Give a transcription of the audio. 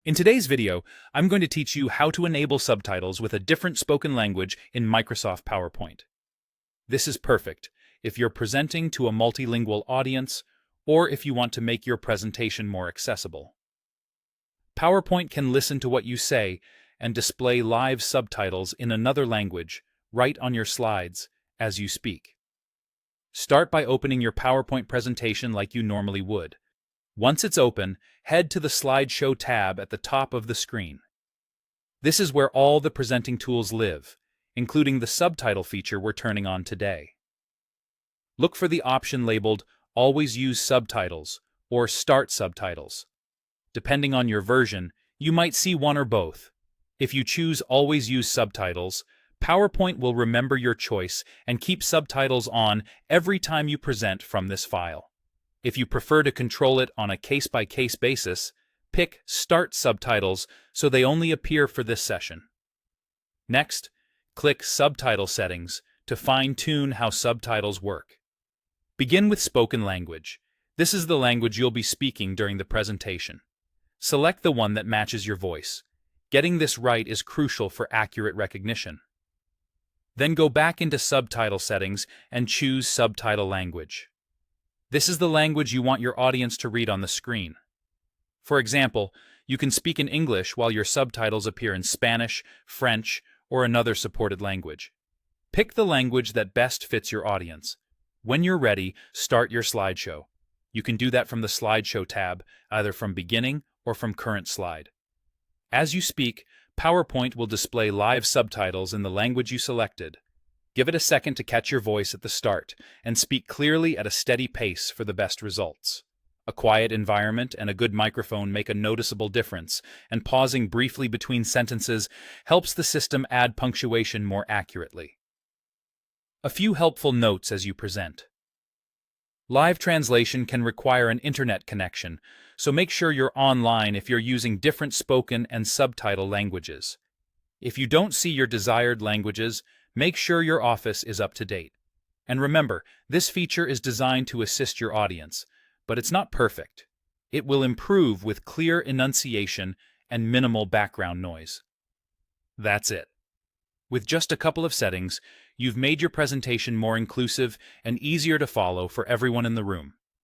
In today's video, I'm going to teach you how to enable subtitles with a different spoken language in Microsoft PowerPoint. This is perfect if you're presenting to a multilingual audience or if you want to make your presentation more accessible. PowerPoint can listen to what you say and display live subtitles in another language right on your slides as you speak. Start by opening your PowerPoint presentation like you normally would. Once it's open, head to the Slideshow tab at the top of the screen. This is where all the presenting tools live, including the subtitle feature we're turning on today. Look for the option labeled Always Use Subtitles or Start Subtitles. Depending on your version, you might see one or both. If you choose Always Use Subtitles, PowerPoint will remember your choice and keep subtitles on every time you present from this file. If you prefer to control it on a case-by-case basis, pick Start Subtitles so they only appear for this session. Next, click Subtitle Settings to fine-tune how subtitles work. Begin with spoken language. This is the language you'll be speaking during the presentation. Select the one that matches your voice. Getting this right is crucial for accurate recognition. Then go back into Subtitle Settings and choose Subtitle Language. This is the language you want your audience to read on the screen. For example, you can speak in English while your subtitles appear in Spanish, French, or another supported language. Pick the language that best fits your audience. When you're ready, start your slideshow. You can do that from the Slideshow tab, either from Beginning or from Current Slide. As you speak, PowerPoint will display live subtitles in the language you selected. Give it a second to catch your voice at the start, and speak clearly at a steady pace for the best results. A quiet environment and a good microphone make a noticeable difference, and pausing briefly between sentences helps the system add punctuation more accurately. A few helpful notes as you present. Live translation can require an internet connection, so make sure you're online if you're using different spoken and subtitle languages. If you don't see your desired languages, make sure your office is up to date. And remember, this feature is designed to assist your audience, but it's not perfect. It will improve with clear enunciation and minimal background noise. That's it. With just a couple of settings, you've made your presentation more inclusive and easier to follow for everyone in the room.